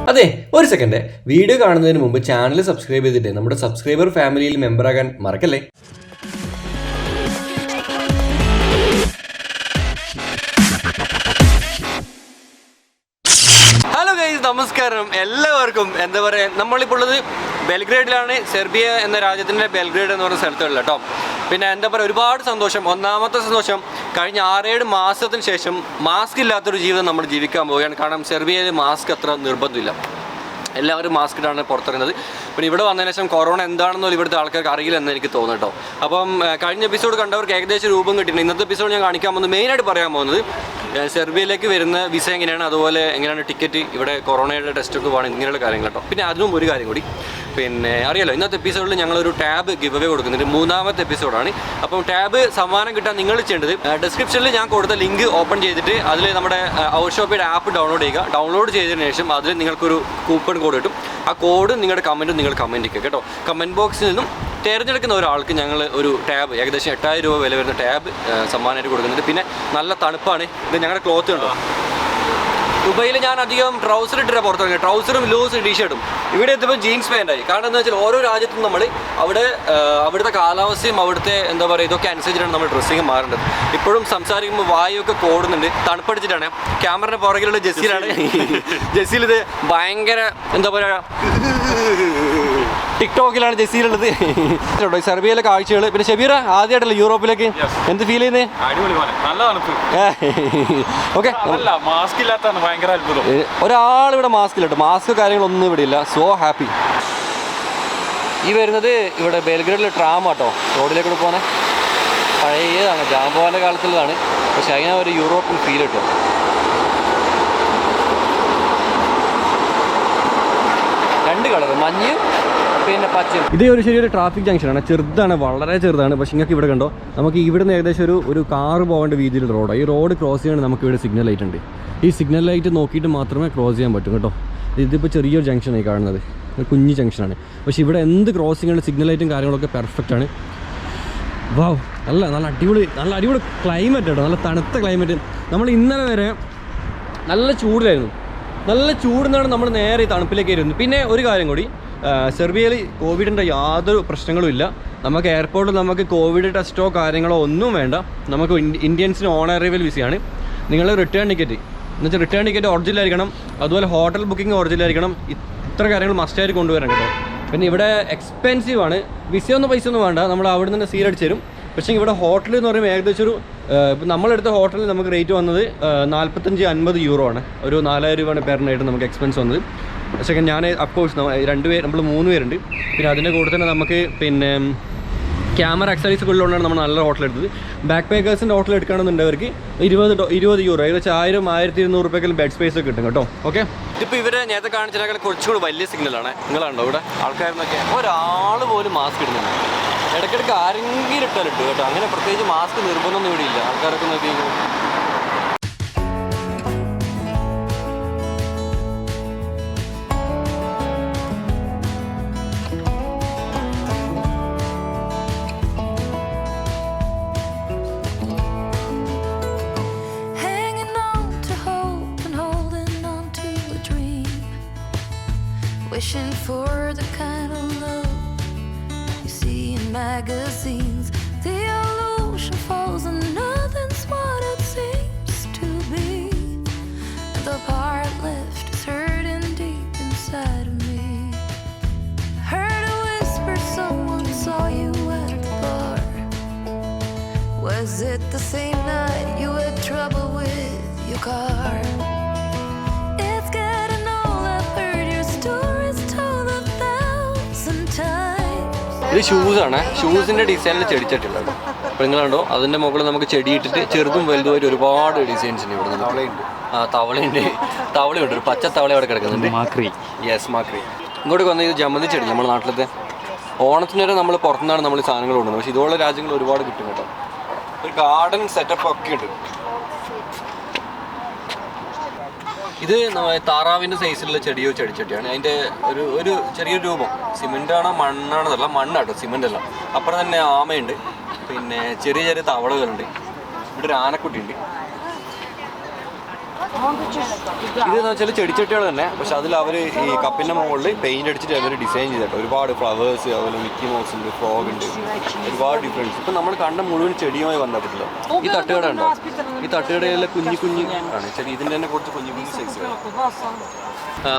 അതെ, ഒരു second. Video കാണുന്നതിന് മുമ്പ് ചാനൽ സബ്സ്ക്രൈബ് ചെയ്തിട്ട് നമ്മുടെ സബ്സ്ക്രൈബർ ഫാമിലിയിൽ മെമ്പറാകാൻ മറക്കല്ലേ. ഹലോ ഗൈസ്, നമസ്കാരം എല്ലാവർക്കും. എന്താ പറയുക, നമ്മളിപ്പോൾ ഉള്ളത് ബെൽഗ്രേഡിലാണ്. സെർബിയ എന്ന രാജ്യത്തിൻ്റെ ബെൽഗ്രേഡ് എന്ന് പറയുന്ന സ്ഥലത്തുള്ള കേട്ടോ. പിന്നെ എന്താ പറയുക, ഒരുപാട് സന്തോഷം. ഒന്നാമത്തെ സന്തോഷം, കഴിഞ്ഞ 6-7 മാസത്തിന് ശേഷം മാസ്ക് ഇല്ലാത്തൊരു ജീവിതം നമ്മൾ ജീവിക്കാൻ പോവുകയാണ്. കാരണം സെർബിയയിൽ മാസ്ക് അത്ര നിർബന്ധമില്ല, എല്ലാവരും മാസ്ക് ഇട്ടാണ് പുറത്തിറങ്ങുന്നത്. പിന്നെ ഇവിടെ വന്നതിന് ശേഷം കൊറോണ എന്താണെന്നോ ഇവിടുത്തെ ആൾക്കാർക്ക് അറിയില്ലെന്ന് എനിക്ക് തോന്നുന്നു കേട്ടോ. അപ്പം കഴിഞ്ഞ എപ്പിസോഡ് കണ്ടവർക്ക് ഏകദേശം രൂപം കിട്ടിയിട്ടുണ്ട്. ഇന്നത്തെ എപ്പിസോഡ് ഞാൻ കാണിക്കാൻ പോകുന്നത്, മെയിനായിട്ട് പറയാൻ പോകുന്നത് സെർബിയയിലേക്ക് വരുന്ന വിസ എങ്ങനെയാണ്, അതുപോലെ എങ്ങനെയാണ് ടിക്കറ്റ്, ഇവിടെ കൊറോണയുടെ ടെസ്റ്റൊക്കെ പോകണം, ഇങ്ങനെയുള്ള കാര്യങ്ങൾ കേട്ടോ. പിന്നെ അതിനും ഒരു കാര്യം കൂടി, പിന്നെ അറിയാലോ, ഇന്നത്തെ എപ്പിസോഡിൽ ഞങ്ങളൊരു ടാബ് ഗിവ് അവേ കൊടുക്കുന്നുണ്ട്. 3ാമത്തെ എപ്പിസോഡാണ്. അപ്പം ടാബ് സമ്മാനം കിട്ടാൻ നിങ്ങൾ ചെയ്യേണ്ടത്, ഡിസ്ക്രിപ്ഷനിൽ ഞാൻ കൊടുത്ത ലിങ്ക് ഓപ്പൺ ചെയ്തിട്ട് അതിൽ നമ്മുടെ ഔട്ട് ഷോപ്പിയുടെ ആപ്പ് ഡൗൺലോഡ് ചെയ്യുക. ഡൗൺലോഡ് ചെയ്തതിന് ശേഷം അതിൽ നിങ്ങൾക്കൊരു കൂപ്പൺ കോഡ് കിട്ടും. ആ കോഡ് നിങ്ങളുടെ കമൻറ്റ് നിങ്ങൾ കമൻറ്റ് ചെയ്യുക കേട്ടോ. കമൻറ്റ് ബോക്സിൽ നിന്നും തിരഞ്ഞെടുക്കുന്ന ഒരാൾക്ക് ഞങ്ങൾ ഒരു ടാബ്, ഏകദേശം 8000 രൂപ വില വരുന്ന ടാബ് സമ്മാനമായിട്ട് കൊടുക്കുന്നുണ്ട്. പിന്നെ നല്ല തണുപ്പാണ്. ഇത് ഞങ്ങളുടെ ക്ലോത്ത് കണ്ടോ. ദുബൈയിൽ ഞാൻ അധികം ട്രൗസർ ഇട്ടിട്ട് പുറത്തിറങ്ങി, ട്രൗസറും ലൂസ് ടീഷർട്ടും. ഇവിടെ എത്തുമ്പോൾ ജീൻസ് പാൻറ്റായി. കാരണം എന്താ വെച്ചാൽ ഓരോ രാജ്യത്തും നമ്മൾ അവിടുത്തെ കാലാവസ്ഥയും അവിടുത്തെ എന്താ പറയുക, ഇതൊക്കെ അനുസരിച്ചിട്ടാണ് നമ്മൾ ഡ്രസ്സിങ് മാറേണ്ടത്. ഇപ്പോഴും സംസാരിക്കുമ്പോൾ വായുവൊക്കെ കോടുന്നുണ്ട്, തണുപ്പടിച്ചിട്ടാണ്. ക്യാമറയുടെ പുറകിലുള്ള ജെസ്സിയിലാണ്. ജെസ്സിയിൽ ഇത് ഭയങ്കര എന്താ പറയുക, ടിക്ടോക്കിലാണ് ജെസ്സിയിലുള്ളത്. സെർബിയയിലെ കാഴ്ചകൾ. പിന്നെ ഷബീറ ആദ്യമായിട്ടല്ലേ യൂറോപ്പിലേക്ക്, എന്ത് ഫീൽ ചെയ്യുന്നത്? ഓക്കെ, ഒരാളിവിടെ മാസ്ക് ഇല്ല, മാസ്ക് കാര്യങ്ങളൊന്നും ഇവിടെ ഇല്ല. So happy. ഈ വരുന്നത് ഇവിടെ ബെൽഗ്രേഡിലെ ട്രാം ആട്ടോ, റോഡിലേക്കൂടെ പോകുന്നത്. പഴയതാണ്, ജാംബോൻ്റെ കാലത്തുള്ളതാണ്. പക്ഷെ അങ്ങനെ ഒരു യൂറോപ്യൻ ഫീൽ കിട്ടും. രണ്ട് കളർ, മഞ്ഞ് പിന്നെ പച്ച. ഇതേ ഒരു ചെറിയൊരു ട്രാഫിക് ജംഗ്ഷനാണ്, ചെറുതാണ്, വളരെ ചെറുതാണ്. പക്ഷേ നിങ്ങൾക്ക് ഇവിടെ കണ്ടോ, നമുക്ക് ഇവിടുന്ന് ഏകദേശം ഒരു കാറ് പോകേണ്ട രീതിയിലുള്ള റോഡാണ്. ഈ റോഡ് ക്രോസ് ചെയ്യാൻ നമുക്ക് ഇവിടെ സിഗ്നൽ ലൈറ്റ് ഉണ്ട്. ഈ സിഗ്നൽ ലൈറ്റ് നോക്കിയിട്ട് മാത്രമേ ക്രോസ് ചെയ്യാൻ പറ്റും കേട്ടോ. ഇതിപ്പോൾ ചെറിയൊരു ജംഗ്ഷനായി കാണുന്നത്, കുഞ്ഞ് ജംഗ്ഷനാണ്. പക്ഷേ ഇവിടെ എന്ത് ക്രോസിങ്ങാണ്, സിഗ്നൽ ലൈറ്റും കാര്യങ്ങളൊക്കെ പെർഫെക്റ്റ് ആണ്. വാവ്, നല്ല അടിപൊളി ക്ലൈമറ്റ് കേട്ടോ, നല്ല തണുത്ത ക്ലൈമറ്റ്. നമ്മൾ ഇന്നലെ വരെ നല്ല ചൂടിലായിരുന്നു, നല്ല ചൂടുന്നാണ് നമ്മൾ നേരെ ഈ തണുപ്പിലേക്ക് വരുന്നത്. പിന്നെ ഒരു കാര്യം കൂടി, സെർബിയയിൽ കോവിഡിൻ്റെ യാതൊരു പ്രശ്നങ്ങളും ഇല്ല. നമുക്ക് എയർപോർട്ടിൽ നമുക്ക് കോവിഡ് ടെസ്റ്റോ കാര്യങ്ങളോ ഒന്നും വേണ്ട. നമുക്ക് ഇന്ത്യൻസിന് ഓൺ അറൈവൽ വിസയാണ്. നിങ്ങൾ റിട്ടേൺ ടിക്കറ്റ് എന്നുവെച്ചാൽ റിട്ടേൺ ടിക്കറ്റ് ഒറിജിനൽ ആയിരിക്കണം. അതുപോലെ ഹോട്ടൽ ബുക്കിംഗ് ഒറിജിനൽ ആയിരിക്കണം. ഇത്ര കാര്യങ്ങൾ മസ്റ്റായിട്ട് കൊണ്ടുവരണം കേട്ടോ. പിന്നെ ഇവിടെ എക്സ്പെൻസീവ് ആണ്. വിസയൊന്നും പൈസ ഒന്നും വേണ്ട, നമ്മൾ അവിടെ നിന്ന് സീലടിച്ച് തരും. പക്ഷേ ഇവിടെ ഹോട്ടൽ എന്ന് പറയുമ്പോൾ ഏകദേശം ഒരു, ഇപ്പം നമ്മളെടുത്ത ഹോട്ടലിൽ നമുക്ക് റേറ്റ് വന്നത് 45-50 യൂറോ ആണ്. ഒരു 4000 രൂപയാണ് പെറിനായിട്ട് നമുക്ക് എക്സ്പെൻസ് വന്നത്. പക്ഷേ ഞാൻ അഫ്കോഴ്സ് നമ്മൾ 3 പേരുണ്ട്. പിന്നെ അതിൻ്റെ കൂടെ തന്നെ നമുക്ക് പിന്നെ ക്യാമറ അക്സറീസ് ഉള്ളതുകൊണ്ടാണ് നമ്മൾ നല്ല ഹോട്ടൽ എടുത്തത്. ബാക്ക് പാക്കേഴ്സിൻ്റെ ഹോട്ടൽ എടുക്കുകയാണെന്നുണ്ടവർക്ക് 20 യൂറോ, ഏകദേശം 1000-1200 രൂപയ്ക്കെല്ലാം ബെഡ് സ്പേസ് ഒക്കെ കിട്ടും കേട്ടോ. ഓക്കെ, ഇതിപ്പോൾ ഇവർ നേരത്തെ കാണിച്ചതിനേക്കാൾ കുറച്ചുകൂടി വലിയ സിഗ്നലാണ്. നിങ്ങളുണ്ടോ ഇവിടെ ആൾക്കാരെന്നൊക്കെ, ഒരാൾ പോലും മാസ്ക് ഇടുന്നുണ്ട്. ഇടയ്ക്കിടയ്ക്ക് ആരെങ്കിലും ഇട്ടാലിട്ടു കേട്ടോ. അങ്ങനെ പ്രത്യേകിച്ച് മാസ്ക് നിർബന്ധമൊന്നും ഇവിടെ ഇല്ല. ആൾക്കാരൊക്കെ നോക്കിയിരിക്കും. Wishing for the kind of love you see in magazines. The illusion falls and nothing's what it seems to be. And the part left is hurting deep inside of me. Heard a whisper, someone saw you at the bar. Was it the same night you had trouble with your car? ഇത് ഷൂസാണ്. ഷൂസിൻ്റെ ഡിസൈനിൽ ചെടിച്ചട്ടില്ല കേട്ടോ. അപ്പോൾ നിങ്ങളുണ്ടോ, അതിൻ്റെ മുകളിൽ നമുക്ക് ചെടിയിട്ടിട്ട് ചെറുതും വലുതുമായിട്ട് ഒരുപാട് designs ഉണ്ട് ഇവിടെ. തവളയുണ്ട്, ഒരു പച്ച തവള അവിടെ കിടക്കുന്നുണ്ട്. മാക്രി. ഇങ്ങോട്ട് വന്ന ഇത് ജമന്തി ചെടി, നമ്മുടെ നാട്ടിലത്തെ ഓണത്തിന് വരെ നമ്മൾ പുറത്തുനിന്നാണ് നമ്മൾ ഈ സാധനങ്ങൾ കൊണ്ടുവന്നത്. പക്ഷേ ഇതുപോലുള്ള രാജ്യങ്ങൾ ഒരുപാട് കിട്ടും കേട്ടോ. ഒരു ഗാർഡൻ സെറ്റപ്പ് ഒക്കെ ഉണ്ട്. ഇത് താറാവിൻ്റെ സൈസിലുള്ള ചെടിയോ ചെടിച്ചട്ടിയാണ്. അതിൻ്റെ ഒരു ചെറിയൊരു രൂപം. സിമെൻ്റാണോ മണ്ണാണെന്നല്ല, മണ്ണാട്ടോ, സിമെൻ്റ് അല്ല. അപ്പുറം തന്നെ ആമയുണ്ട്, പിന്നെ ചെറിയ തവളകളുണ്ട്. ഇവിടെ ഒരു ആനക്കുട്ടിയുണ്ട്. ഇതെന്ന് വെച്ചാൽ ചെടിച്ചട്ടികൾ തന്നെ, പക്ഷെ അതിൽ അവർ ഈ കപ്പിൻ്റെ മുകളിൽ പെയിന്റ് അടിച്ചിട്ട് അവർ ഡിസൈൻ ചെയ്തിട്ട് ഒരുപാട് ഫ്ലവേഴ്സ്, അതുപോലെ മിക്കി മൗസ് ഉണ്ട്, ഫ്രോഗ് ഉണ്ട്, ഒരുപാട് ഡിഫറൻസ്. ഇപ്പം നമ്മൾ കണ്ട മുഴുവൻ ചെടിയുമായി ബന്ധപ്പെട്ടില്ല. ഈ തട്ടുകട ഉണ്ടോ? ഈ തട്ടുകടയിലെ കുഞ്ഞു ആണ് ചെടി. ഇതിൻ്റെ തന്നെ കുറച്ച് കുഞ്ഞു കുഞ്ഞു സൈസ്.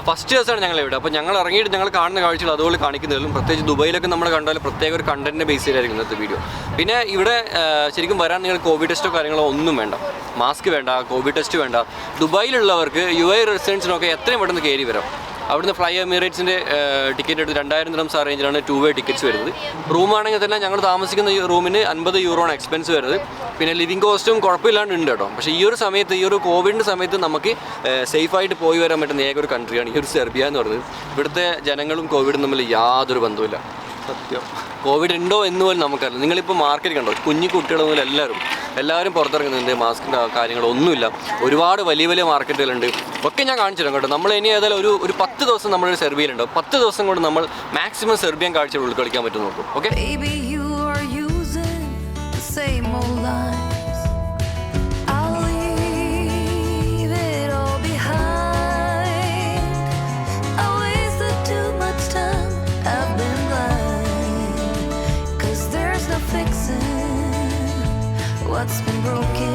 ഫസ്റ്റ് ദിവസമാണ് ഞങ്ങൾ ഇവിടെ. അപ്പോൾ ഞങ്ങൾ ഇറങ്ങിയിട്ട് ഞങ്ങൾ കാണുന്ന കാഴ്ചകൾ അതുപോലെ കാണിക്കുന്നതിലും, പ്രത്യേകിച്ച് ദുബൈയിലൊക്കെ നമ്മൾ കണ്ടാൽ പ്രത്യേക ഒരു കണ്ടന്റിനെ ബേസ് ചെയ്തായിരിക്കും ഇന്നത്തെ വീഡിയോ. പിന്നെ ഇവിടെ ശരിക്കും വരാൻ നിങ്ങൾ കോവിഡ് ടെസ്റ്റോ കാര്യങ്ങളോ ഒന്നും വേണ്ട, മാസ്ക് വേണ്ട, കോവിഡ് ടെസ്റ്റ് വേണ്ട. ദുബായിലുള്ളവർക്ക് UAE റെസിഡൻസിനൊക്കെ എത്രയും പെട്ടെന്ന് കയറി വരാം. അവിടുന്ന് ഫ്ലൈ എമിറേറ്റ്സിൻ്റെ ടിക്കറ്റ് എടുത്ത് 2000 ദിർഹംസ് ആ റേഞ്ചിലാണ് 2-way ടിക്കറ്റ്സ് വരുന്നത്. റൂമാണെങ്കിൽ തന്നെ ഞങ്ങൾ താമസിക്കുന്ന ഈ റൂമിന് 50 യൂറോയാണ് എക്സ്പെൻസ് വരുന്നത്. പിന്നെ ലിവിങ് കോസ്റ്റും കുഴപ്പമില്ലാണ്ട് ഉണ്ട് കേട്ടോ. പക്ഷേ ഈ ഒരു സമയത്ത്, ഈ ഒരു കോവിഡിൻ്റെ സമയത്ത് നമുക്ക് സേഫായിട്ട് പോയി വരാൻ പറ്റുന്ന ഏക ഒരു കൺട്രിയാണ് ഈ ഒരു സെർബിയ എന്ന് പറയുന്നത്. ഇവിടുത്തെ ജനങ്ങളും കോവിഡും തമ്മിൽ യാതൊരു ബന്ധവുമില്ല. സത്യം, കോവിഡ് ഉണ്ടോ എന്ന് പോലും നമുക്കറിയില്ല. നിങ്ങളിപ്പോൾ മാർക്കറ്റ് കണ്ടോ, കുഞ്ഞു കുട്ടികൾ മുതൽ എല്ലാവരും പുറത്തിറങ്ങുന്നുണ്ട്, മാസ്കിൻ്റെ കാര്യങ്ങളൊന്നുമില്ല. ഒരുപാട് വലിയ വലിയ മാർക്കറ്റുകളുണ്ട്. ഒക്കെ ഞാൻ കാണിച്ചു തരാം കേട്ടോ. നമ്മൾ ഇനി ഏതായാലും ഒരു 10 ദിവസം നമ്മൾ സെർബിയയിലുണ്ടാവും. 10 ദിവസം കൊണ്ട് നമ്മൾ മാക്സിമം സെർബിയൻ കാഴ്ചകൾ ഉൾക്കൊള്ളിക്കാൻ പറ്റും നോക്കും. Okay, what's been broken?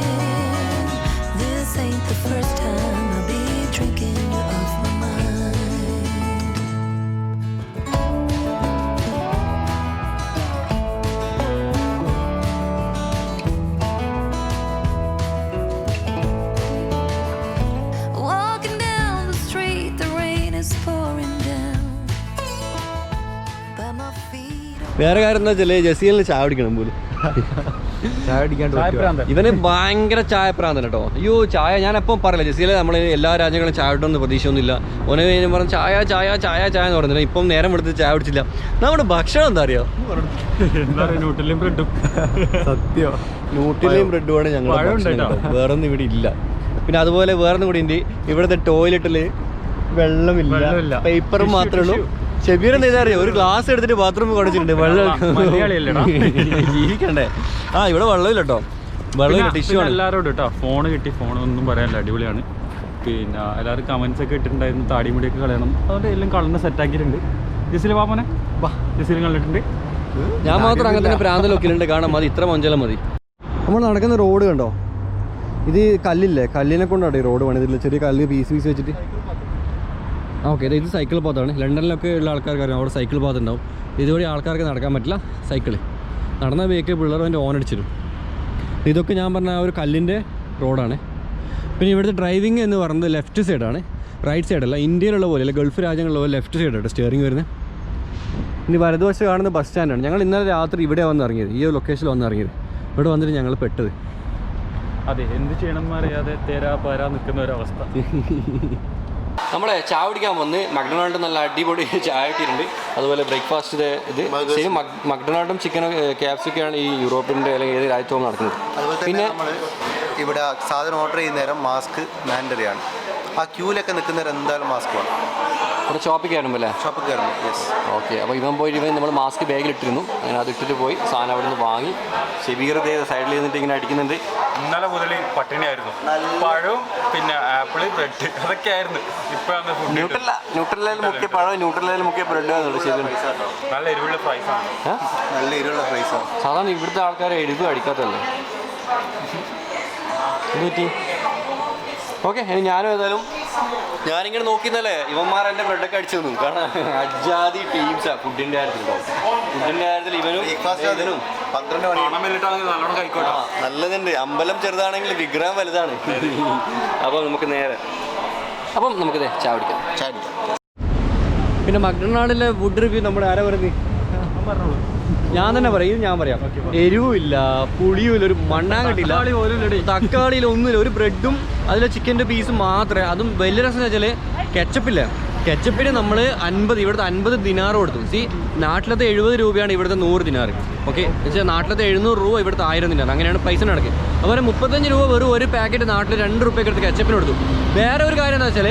This ain't the first time I'll be drinking off my mind. Walking down the street, the rain is pouring down. But my feet are... വേറെ കാര്യം എന്താ വെച്ചാൽ ജസീലിന് ചായ കുടിക്കണം പോലും. ഇവന് ഭയങ്കര ചായ പ്രാന്തൻ കേട്ടോ. അയ്യോ ചായ, ഞാൻ എപ്പം പറയില്ല ജസീലെ നമ്മൾ എല്ലാ രാജ്യങ്ങളും ചായ കിട്ടുമെന്ന് പ്രതീക്ഷയൊന്നുമില്ല. ഓനെ പറഞ്ഞ് ചായ ചായ ചായ ചായ എന്ന് പറയുന്നില്ല. ഇപ്പം നേരം എടുത്ത് ചായ കുടിച്ചില്ല. നമ്മുടെ ഭക്ഷണം എന്താ അറിയോ? ന്യൂട്രലും ബ്രെഡും. സത്യം, ന്യൂട്രലും ബ്രെഡുമാണ് ഞങ്ങൾ. വേറൊന്നും ഇവിടെ ഇല്ല. പിന്നെ അതുപോലെ വേറൊന്നും കൂടി ഉണ്ട്. ഇവിടുത്തെ ടോയ്ലറ്റിൽ വെള്ളമില്ല, പേപ്പറും മാത്രമേ ഉള്ളൂ. ഷെബീർ എന്താ അറിയോ, ഒരു ഗ്ലാസ് എടുത്തിട്ട് ബാത്റൂമിൽ കുടച്ചിട്ടുണ്ട്. വെള്ളം ജീവിക്കണ്ടേ? ഇവിടെ വെള്ളമില്ല കേട്ടോ, വെള്ളമില്ല. ടിഷ്യൂ ആണ് എല്ലാവരോടും കേട്ടോ. ഫോണ് കിട്ടി, ഫോണൊന്നും പറയാനില്ല, അടിപൊളിയാണ്. പിന്നെ എല്ലാവരും കമൻസ് ഒക്കെ ഇട്ടിട്ടുണ്ടായിരുന്നു, താടിമുടിയൊക്കെ കളയണം. അതുകൊണ്ട് എല്ലാം കളറിന് സെറ്റാക്കിയിട്ടുണ്ട്. ജസീൽ പാപ്പനെ ജസീൽ കണ്ടിട്ടുണ്ട്. ഞാൻ മാത്രം അങ്ങനത്തെ പ്രാന്ത ലൊക്കിലുണ്ട്. കാണാൻ മതി, ഇത്ര മഞ്ചലം മതി. നമ്മൾ നടക്കുന്ന റോഡ് കണ്ടോ? ഇത് കല്ലില്ലേ, കല്ലിനെ കൊണ്ടാണ് ഈ റോഡ് പണിതില്ല. ചെറിയ കല്ല് പീസ് വെച്ചിട്ട്. ഓക്കെ, ഇത് സൈക്കിൾ പാത്താണ്. ലണ്ടനിലൊക്കെ ഉള്ള ആൾക്കാർക്ക് അറിയാം, അവിടെ സൈക്കിൾ പാത്ത് ഉണ്ടാവും. ഇതുവഴി ആൾക്കാർക്ക് നടക്കാൻ പറ്റില്ല. സൈക്കിള് നടന്ന ബേക്ക് പിള്ളേർ അതിൻ്റെ ഓൺ അടിച്ചിരും. ഇതൊക്കെ ഞാൻ പറഞ്ഞ ആ ഒരു കല്ലിൻ്റെ റോഡാണ്. പിന്നെ ഇവിടുത്തെ ഡ്രൈവിംഗ് എന്ന് പറയുന്നത് ലെഫ്റ്റ് സൈഡാണ്, റൈറ്റ് സൈഡല്ല. ഇന്ത്യയിലുള്ള പോലെ അല്ല, ഗൾഫ് രാജ്യങ്ങളിലുള്ള പോലെ ലെഫ്റ്റ് സൈഡാണ് സ്റ്റിയറിംഗ് വരുന്നത്. ഇനി വലതുവശം കാണുന്ന ബസ് സ്റ്റാൻഡാണ്. ഞങ്ങൾ ഇന്നലെ രാത്രി ഇവിടെ വന്ന് ഇറങ്ങിയത്, ഈ ഒരു ലൊക്കേഷനിൽ വന്ന് ഇറങ്ങിയത്. ഇവിടെ വന്നിട്ട് ഞങ്ങൾ പെട്ടത്. അതെ, എന്ത് ചെയ്യണമെന്ന് അറിയാതെ തേരാ പാരാ നിൽക്കുന്ന ഒരവസ്ഥ. നമ്മളെ ചായ കുടിക്കാൻ വന്ന് മക്ഡൊണാൾഡ് നല്ല അടിപൊളി ചായ കിട്ടിയിട്ടുണ്ട്. അതുപോലെ ബ്രേക്ക്ഫാസ്റ്റ് ഇത് സെയിം മക്ഡൊണാൾഡും ചിക്കനും KFC-യൊക്കെയാണ് ഈ യൂറോപ്പിൻ്റെ അല്ലെങ്കിൽ ഏത് രാജ്യത്തും നടക്കുന്നത്. പിന്നെ ഇവിടെ സാധനം ഓർഡർ ചെയ്യുന്ന നേരം മാസ്ക് മാൻഡറി ആണ്. ആ ക്യൂലൊക്കെ നിൽക്കുന്നവർ എന്തായാലും മാസ്ക് വേണം. ഇവിടെ ഷോപ്പിൽ കയറുമ്പോൾ അല്ലേ? ഷോപ്പിൽ കയറുമ്പോൾ. യെസ്. ഓക്കെ, അപ്പോൾ ഇവൻ നമ്മൾ മാസ്ക് ബാഗിലിട്ടിരുന്നു. അങ്ങനെ അതിട്ടിട്ട് പോയി സാധനം അവിടെ നിന്ന് വാങ്ങി. ഷെബീർ സൈഡിൽ നിന്നിട്ട് ഇങ്ങനെ അടിക്കുന്നുണ്ട്. ഇന്നലെ മുതൽ പട്ടിണിയായിരുന്നു. പഴവും പിന്നെ ആപ്പിള്, ബ്രെഡ്, അതൊക്കെ ആയിരുന്നു. ഇപ്പോഴാണ് ന്യൂട്രലയിൽ മുക്കിയ പഴം, ന്യൂട്രലയിൽ മുക്കിയ ബ്രെഡ് ആണെന്നുള്ളൂ. ശരി, നല്ല എരിവുള്ള ഫ്രൈസാണ്. നല്ല എരിവുള്ള ഫ്രൈസാണ്. സാധാരണ ഇവിടുത്തെ ആൾക്കാരെ എരിവ് അടിക്കാത്തല്ലേ? എന്ത് പറ്റി? ഓക്കെ, ഇനി ഞാനും ഏതായാലും ഞാനിങ്ങനെ നോക്കിയെന്നല്ലേ ഇവന്മാർ എൻ്റെ ബ്രെഡൊക്കെ അടിച്ചു തന്നു. കാരണം അജാതി ടീംസാണ് ഫുഡിൻ്റെ കാര്യത്തിൽ. ഇവനും 12 നല്ലോണം കഴിക്കോട്ടെ. നല്ലതുണ്ട്. അമ്പലം ചെറുതാണെങ്കിൽ വിഗ്രഹം വലുതാണ്. അപ്പോൾ നമുക്കിതേ ചായ കുടിക്കാം. പിന്നെ മക്ഡൊണാൾഡിലെ ഫുഡ് റിവ്യൂ നമ്മുടെ ആരാ പറയുന്നത്? പറഞ്ഞോളൂ. ഞാൻ തന്നെ പറയും, ഞാൻ പറയാം. എരിവുമില്ല, പുളിയുമില്ല, ഒരു മണ്ണാങ്കട്ടില്ല, തക്കാളിയിൽ ഒന്നുമില്ല. ഒരു ബ്രെഡും അതിലെ ചിക്കൻ്റെ പീസും മാത്രമേ. അതും വലിയ രസം എന്ന് വെച്ചാൽ കെച്ചപ്പില്ല. കെച്ചപ്പിന് നമ്മൾ 50, ഇവിടുത്തെ 50 ദിനാറ് കൊടുത്തു. നാട്ടിലത്തെ 70 രൂപയാണ് ഇവിടുത്തെ 100 ദിനാറ്. ഓക്കെ, വെച്ചാൽ നാട്ടിലത്തെ 700 രൂപ ഇവിടുത്തെ 1000 ദിനാറ്. അങ്ങനെയാണ് പൈസ നടക്കുക. അതുപോലെ 35 രൂപ വെറും ഒരു പാക്കറ്റ് നാട്ടിൽ 2 രൂപയ്ക്ക് എടുത്ത് കെച്ചപ്പിന് കൊടുത്തു. വേറെ ഒരു കാര്യം എന്താ വെച്ചാൽ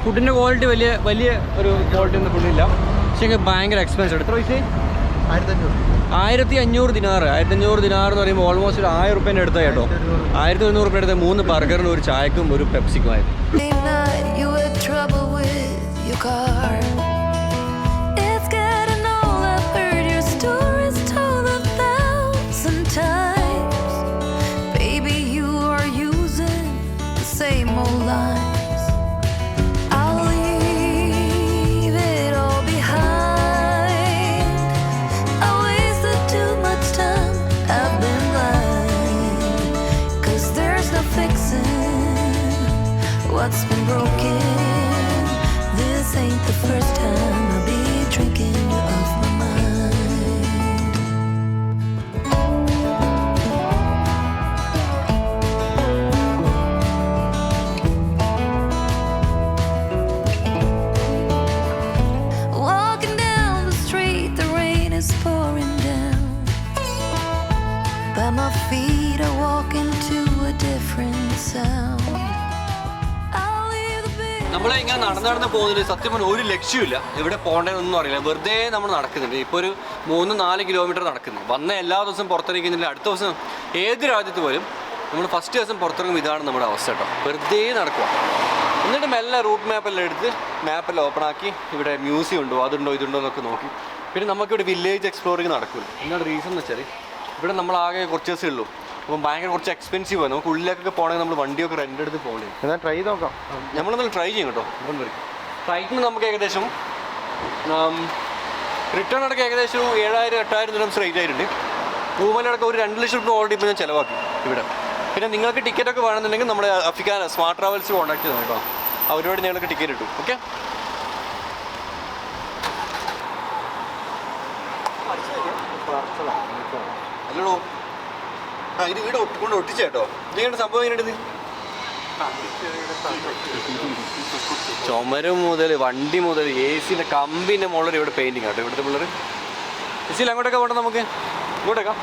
ഫുഡിൻ്റെ ക്വാളിറ്റി വലിയ ഒരു ക്വാളിറ്റി ഒന്നും ഫുഡില്ല. പക്ഷേ ഭയങ്കര എക്സ്പെൻസീവ്. എത്ര പൈസ? 1500. 1500 ദിനാർ എന്ന് പറയുമ്പോൾ ഓൾമോസ്റ്റ് ഒരു 1000 റുപ്യേൻ്റെ അടുത്ത കേട്ടോ. 1100 റുപ്യ അടുത്ത 3 ബർഗറിനും ഒരു ചായക്കും ഒരു പെപ്സിക്കും ആയിരുന്നു. You had trouble with your car. It's getting old, I've heard your stories told 1,000 times. Baby, you are using the same old lines. I'll leave it all behind. I wasted too much time, I've been blind. 'Cause there's no fixing what's been broken. This ain't the first time I'll be drinking you off my mind. Walking down the street, the rain is pouring down, but my feet are walking to a different sound. നമ്മൾ ഇങ്ങനെ നടന്ന് പോകുന്നതിൽ സത്യം പറഞ്ഞാൽ ഒരു ലക്ഷ്യമില്ല. എവിടെ പോകേണ്ടതെന്നൊന്നും അറിയില്ല. വെറുതെ നമ്മൾ നടക്കുന്നുണ്ട്. ഇപ്പോൾ ഒരു 3-4 കിലോമീറ്റർ നടക്കുന്നു. വന്ന എല്ലാ ദിവസവും പുറത്തിറങ്ങിക്കുന്നില്ല. അടുത്ത ദിവസം ഏത് രാജ്യത്ത് പോലും നമ്മൾ ഫസ്റ്റ് ദിവസം പുറത്തിറങ്ങുമ്പോൾ ഇതാണ് നമ്മുടെ അവസ്ഥ കേട്ടോ. വെറുതെ നടക്കുക. എന്നിട്ട് മെല്ലെ റൂട്ട് മാപ്പെല്ലാം എടുത്ത് മാപ്പെല്ലാം ഓപ്പൺ ആക്കി ഇവിടെ മ്യൂസിയം ഉണ്ടോ അതുണ്ടോ ഇതുണ്ടോ എന്നൊക്കെ നോക്കി. പിന്നെ നമുക്കിവിടെ വില്ലേജ് എക്സ്പ്ലോറിങ് നടക്കില്ല. എന്താണ് റീസൺ എന്ന് വെച്ചാൽ ഇവിടെ നമ്മളാകെ കുറച്ച് ദിവസമേ ഉള്ളൂ. അപ്പം ഭയങ്കര കുറച്ച് എക്സ്പെൻസീവ് ആണ്. നമുക്ക് ഉള്ളിലേക്കൊക്കെ പോകണമെങ്കിൽ നമ്മൾ വണ്ടിയൊക്കെ റെൻ്റ് എടുത്ത് പോകണേ. എന്നാൽ ട്രൈ നോക്കാം. നമ്മളൊന്നും ട്രൈ ചെയ്യും കേട്ടോ. ഫ്ലൈറ്റിന് നമുക്ക് ഏകദേശം റിട്ടേൺ അടക്കം ഏകദേശം 7,000-8,000 ദിർഹംസ് റേറ്റ് ആയിട്ടുണ്ട്. മൂവ്മെൻ്റ് ഒരു 2 ലക്ഷം രൂപ ഓൾറെഡി ഇപ്പോൾ ഞാൻ ചിലവാക്കി ഇവിടെ. പിന്നെ നിങ്ങൾക്ക് ടിക്കറ്റൊക്കെ വേണമെന്നുണ്ടെങ്കിൽ നമ്മുടെ അഫിക്കാൻ സ്മാർട്ട് ട്രാവൽസ് കോൺടാക്ട് ചെയ്യണം കേട്ടോ. അവരോട് ഞങ്ങൾക്ക് ടിക്കറ്റ് കിട്ടും. ഓക്കെ, അല്ലടോ. ഇത് വീട് കൊണ്ട് ഒട്ടിച്ചേട്ടോ. ഇതേണ്ട സംഭവം എങ്ങനെയുണ്ട്? ചുമര് മുതൽ വണ്ടി മുതൽ AC കമ്പിൻ്റെ മുകളിൽ ഇവിടെ പെയിൻറ്റിങ് ആട്ടോ. ഇവിടുത്തെ പിള്ളേർ AC അങ്ങോട്ടൊക്കെ പോകണം. നമുക്ക് ഇങ്ങോട്ടേക്കാം.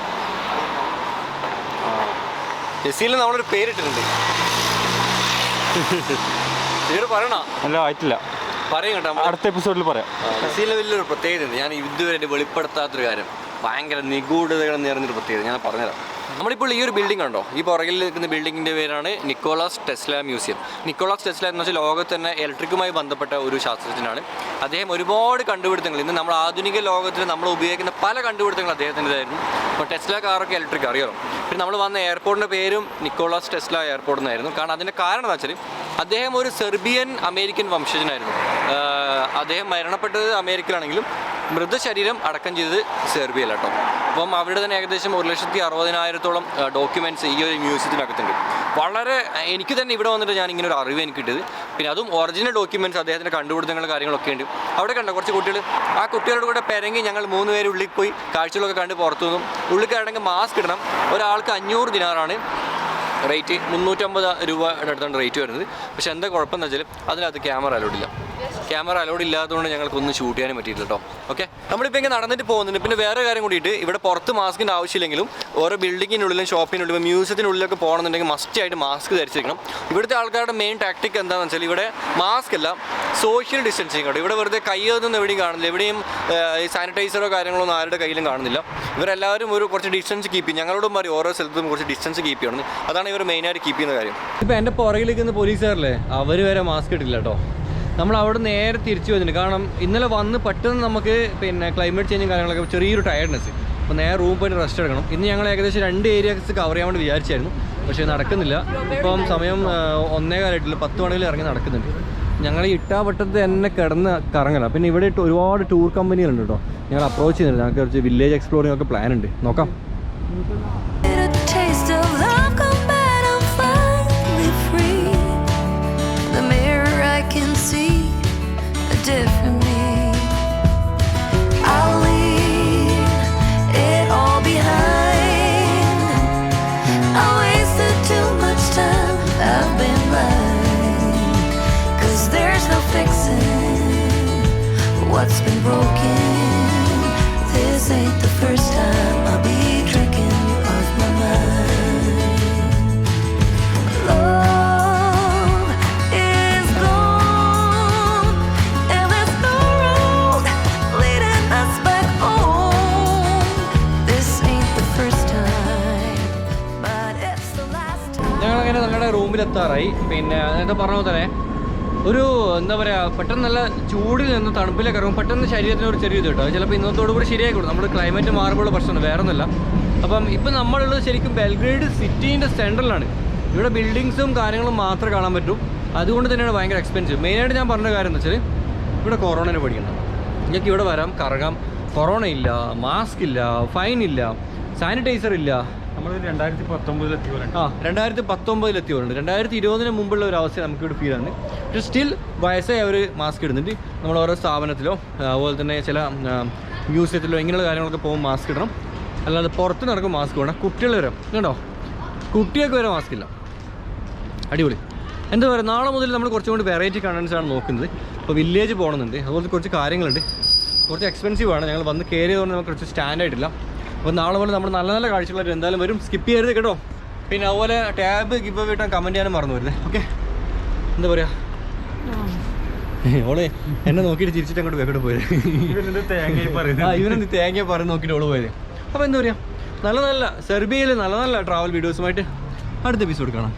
AC നമ്മളൊരു പേരിട്ടിട്ടുണ്ട്. ഇവിടെ പറയണോ? അല്ല, ആയിട്ടില്ല. പറയും കേട്ടോ, അടുത്ത എപ്പിസോഡിൽ പറയാം. AC വലിയൊരു പ്രത്യേകത ഉണ്ട്. ഞാൻ ഇതുവരെ വെളിപ്പെടുത്താത്തൊരു കാര്യം. ഭയങ്കര നിഗൂഢതകൾ നിറഞ്ഞൊരു പ്രത്യേകത ഞാൻ പറഞ്ഞുതരാം. നമ്മളിപ്പോൾ ഈ ഒരു ബിൽഡിംഗ് കണ്ടോ? ഈ പുറകിൽ നിൽക്കുന്ന ബിൽഡിങ്ങിൻ്റെ പേരാണ് Nicholas Tesla museum. Nicholas Tesla എന്ന് വെച്ചാൽ ലോകത്ത് തന്നെ ഇലക്ട്രിക്കുമായി ബന്ധപ്പെട്ട ഒരു ശാസ്ത്രജ്ഞനാണ്. അദ്ദേഹം ഒരുപാട് കണ്ടുപിടുത്തങ്ങൾ, ഇന്ന് നമ്മൾ ആധുനിക ലോകത്തിൽ നമ്മൾ ഉപയോഗിക്കുന്ന പല കണ്ടുപിടുത്തങ്ങൾ അദ്ദേഹത്തിൻ്റെതായിരുന്നു. ഇപ്പോൾ ടെസ്ല കാറൊക്കെ ഇലക്ട്രിക് അറിയാം. പിന്നെ നമ്മൾ വന്ന എയർപോർട്ടിൻ്റെ പേരും നിക്കോളാസ് ടെസ്ല എയർപോർട്ട് എന്നായിരുന്നു. കാരണം അതിൻ്റെ കാരണം എന്ന് വെച്ചാൽ അദ്ദേഹം ഒരു സെർബിയൻ അമേരിക്കൻ വംശജനായിരുന്നു. അദ്ദേഹം മരണപ്പെട്ടത് അമേരിക്കയിലാണെങ്കിലും മൃതശരീരം അടക്കം ചെയ്തത് സെർബിയയിലാട്ടോ. അപ്പം അവിടെ തന്നെ ഏകദേശം 1,60,000-ഓളം ഡോക്യുമെൻറ്റ്സ് ഈ ഒരു മ്യൂസിയത്തിനകത്തുണ്ട്. വളരെ എനിക്ക് തന്നെ ഇവിടെ വന്നിട്ട് ഞാൻ ഇങ്ങനെ ഒരു അറിവ് എനിക്ക് കിട്ടിയത്. പിന്നെ അതും ഒറിജിനൽ ഡോക്യുമെൻറ്റ്സ്, അദ്ദേഹത്തിൻ്റെ കണ്ടുപിടുത്തങ്ങൾ കാര്യങ്ങളൊക്കെ ഉണ്ട്. അവിടെ കണ്ട കുറച്ച് കുട്ടികൾ, ആ കുട്ടികളുടെ കൂടെ പെരങ്ങി ഞങ്ങൾ 3 പേര് ഉള്ളിൽ പോയി കാഴ്ചകളൊക്കെ കണ്ട് പുറത്തു നിന്നും. ഉള്ളിൽ കയറണമെങ്കിൽ മാസ്ക് ഇടണം. ഒരാൾക്ക് 500 ദിനാറാണ് റേറ്റ്. 350 രൂപയുടെ അടുത്താണ് റേറ്റ് വരുന്നത്. പക്ഷേ എന്താ കുഴപ്പമെന്ന് വെച്ചാൽ അതിനകത്ത് ക്യാമറ അലോഡില്ല. ക്യാമറ അലോഡ് ഇല്ലാത്തതുകൊണ്ട് ഞങ്ങൾക്കൊന്നും ഷൂട്ട് ചെയ്യാനും പറ്റിയില്ല കേട്ടോ. ഓക്കെ, നമ്മളിപ്പോൾ ഇങ്ങനെ നടന്നിട്ട് പോകുന്നുണ്ട്. പിന്നെ വേറെ കാര്യം കൂടിയിട്ട് ഇവിടെ പുറത്ത് മാസ്കിൻ്റെ ആവശ്യമില്ലെങ്കിലും ഓരോ ബിൽഡിങ്ങിനുള്ളിലും ഷോപ്പിനുള്ളിലും മ്യൂസിയത്തിനുള്ളിലൊക്കെ പോകണമെന്നുണ്ടെങ്കിൽ മസ്റ്റായിട്ട് മാസ്ക് ധരിച്ചിരിക്കണം. ഇവിടുത്തെ ആൾക്കാരുടെ മെയിൻ ടാക്ടിക് എന്താണെന്ന് വെച്ചാൽ ഇവിടെ മാസ്ക് അല്ല, സോഷ്യൽ ഡിസ്റ്റൻസിങ് കേട്ടോ. ഇവിടെ വെറുതെ കൈയൊന്നും എവിടെയും കാണുന്നില്ല. എവിടെയും സാനിറ്റൈസറോ കാര്യങ്ങളൊന്നും ആരുടെ കയ്യിലും കാണുന്നില്ല. ഇവരെല്ലാവരും ഒരു കുറച്ച് ഡിസ്റ്റൻസ് കീപ്പ് ചെയ്യും. ഞങ്ങളോടും പറയും ഓരോ സ്ഥലത്തും കുറച്ച് ഡിസ്റ്റൻസ് കീപ്പ് ചെയ്യണം. അതാണ് ഇവർ മെയിനായിട്ട് കീപ്പ് ചെയ്യുന്ന കാര്യം. ഇപ്പോൾ എൻ്റെ പുറകിലേക്ക് നിന്ന് പോലീസുകാരല്ലേ, അവർ വരെ മാസ്ക് ഇട്ടില്ല കേട്ടോ. നമ്മൾ അവിടെ നേരെ തിരിച്ചു വന്നിട്ടുണ്ട്. കാരണം ഇന്നലെ വന്ന് പെട്ടെന്ന് നമുക്ക് പിന്നെ ക്ലൈമറ്റ് ചേഞ്ചും കാര്യങ്ങളൊക്കെ ചെറിയൊരു ടയർഡ്നെസ്. അപ്പോൾ നേരെ റൂം പോയിട്ട് റെസ്റ്റ് എടുക്കണം. ഇന്ന് ഞങ്ങൾ ഏകദേശം 2 ഏരിയാസ് കവർ ചെയ്യാൻ വേണ്ടി വിചാരിച്ചായിരുന്നു. പക്ഷേ നടക്കുന്നില്ല. ഇപ്പം സമയം 1:15 10 മണിയിൽ ഇറങ്ങി നടക്കുന്നുണ്ട്. ഞങ്ങൾ ഈ ഇട്ടാവട്ടത്ത് തന്നെ കിടന്ന് കറങ്ങല. പിന്നെ ഇവിടെ ഒരുപാട് ടൂർ കമ്പനികളുണ്ട് കേട്ടോ. ഞങ്ങൾ അപ്രോച്ച് ചെയ്യുന്നുണ്ട്. ഞങ്ങൾക്ക് കുറച്ച് വില്ലേജ് എക്സ്പ്ലോറിംഗ് ഒക്കെ പ്ലാൻ ഉണ്ട്. നോക്കാം. Different me. I'll leave it all behind. I wasted too much time, I've been blind. 'Cause there's no fixing what's been broken. This ain't the first time I'll be drinking you off my mind. Love is gone, and there's no road leading us back home. നമ്മളെ റൂമിലെത്താറായി. പിന്നെ നേരത്തെ പറഞ്ഞ പോലെ തന്നെ ഒരു എന്താ പറയുക, പെട്ടെന്ന് നല്ല ചൂടിൽ നിന്ന് തണുപ്പിലേക്ക് ഇറങ്ങും, പെട്ടെന്ന് ശരീരത്തിന് ഒരു ചെറിയ ഇത് കിട്ടും. ചിലപ്പോൾ ഇന്നത്തോടു കൂടി ശരിയായിക്കോളും. നമ്മുടെ ക്ലൈമറ്റ് മാറുമ്പോൾ പ്രശ്നമാണ്, വേറെ ഒന്നുമില്ല. അപ്പം ഇപ്പം നമ്മളുള്ളത് ശരിക്കും ബെൽഗ്രേഡ് സിറ്റീൻ്റെ സെൻട്രലാണ്. ഇവിടെ ബിൽഡിങ്സും കാര്യങ്ങളും മാത്രമേ കാണാൻ പറ്റും. അതുകൊണ്ട് തന്നെയാണ് ഭയങ്കര എക്സ്പെൻസീവ്. മെയിനായിട്ട് ഞാൻ പറഞ്ഞ കാര്യം എന്ന് വെച്ചാൽ ഇവിടെ കൊറോണനെ പഠിക്കണം. നിങ്ങൾക്ക് ഇവിടെ വരാം, കറങ്ങാം. കൊറോണ ഇല്ല, മാസ്ക് ഇല്ല, ഫൈൻ ഇല്ല, സാനിറ്റൈസർ ഇല്ല. നമ്മൾ 2019 2019 2020 മുമ്പുള്ള ഒരു അവസ്ഥ നമുക്കിവിടെ ഫീൽ ആണ്. പക്ഷേ സ്റ്റിൽ വയസ്സായി അവർ മാസ്ക് ഇടുന്നുണ്ട്. നമ്മൾ ഓരോ സ്ഥാപനത്തിലോ അതുപോലെ തന്നെ ചില മ്യൂസിയത്തിലോ ഇങ്ങനെയുള്ള കാര്യങ്ങളൊക്കെ പോകുമ്പോൾ മാസ്ക് ഇടണം. അല്ലാതെ പുറത്ത് നടക്കും മാസ്ക് വേണം. കുട്ടികൾ വരെ കണ്ടോ, കുട്ടികൾക്ക് വരെ മാസ്ക് ഇല്ല. അടിപൊളി. എന്താ പറയുക, നാളെ മുതൽ നമ്മൾ കുറച്ചും കൂടി വെറൈറ്റി കണ്ടൻസാണ് നോക്കുന്നത്. ഇപ്പോൾ വില്ലേജ് പോകണമെന്നുണ്ട്, അതുപോലെ കുറച്ച് കാര്യങ്ങളുണ്ട്. കുറച്ച് എക്സ്പെൻസീവ് ആണ്. ഞങ്ങൾ വന്ന് കയറിയതുകൊണ്ട് നമുക്ക് കുറച്ച് സ്റ്റാൻഡായിട്ടില്ല. അപ്പോൾ നാളെ പോലെ നമ്മൾ നല്ല നല്ല കാഴ്ചകളായിട്ട് എന്തായാലും വരും. സ്കിപ്പ് ചെയ്യരുത് കേട്ടോ. പിന്നെ അതുപോലെ ടാബ് ഗിവ് അവേ ഇട്ടാൻ കമൻറ്റ് ചെയ്യാനും മറന്നു വരുന്നത്. ഓക്കെ, എന്താ പറയുക, ഓളെ എന്നെ നോക്കിയിട്ട് ചിരിച്ചിട്ട് അങ്ങോട്ട് വേഗം പോയത്. ഇവനെന്ത് തേങ്ങ പറഞ്ഞ് നോക്കിയിട്ട് ഓള് പോയത്. അപ്പോൾ എന്താ പറയുക, നല്ല നല്ല സെർബിയയിൽ നല്ല നല്ല ട്രാവൽ വീഡിയോസുമായിട്ട് അടുത്ത എപ്പിസോഡ് കാണാം.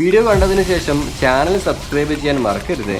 വീഡിയോ കണ്ടതിന് ശേഷം ചാനൽ സബ്സ്ക്രൈബ് ചെയ്യാൻ മറക്കരുത്.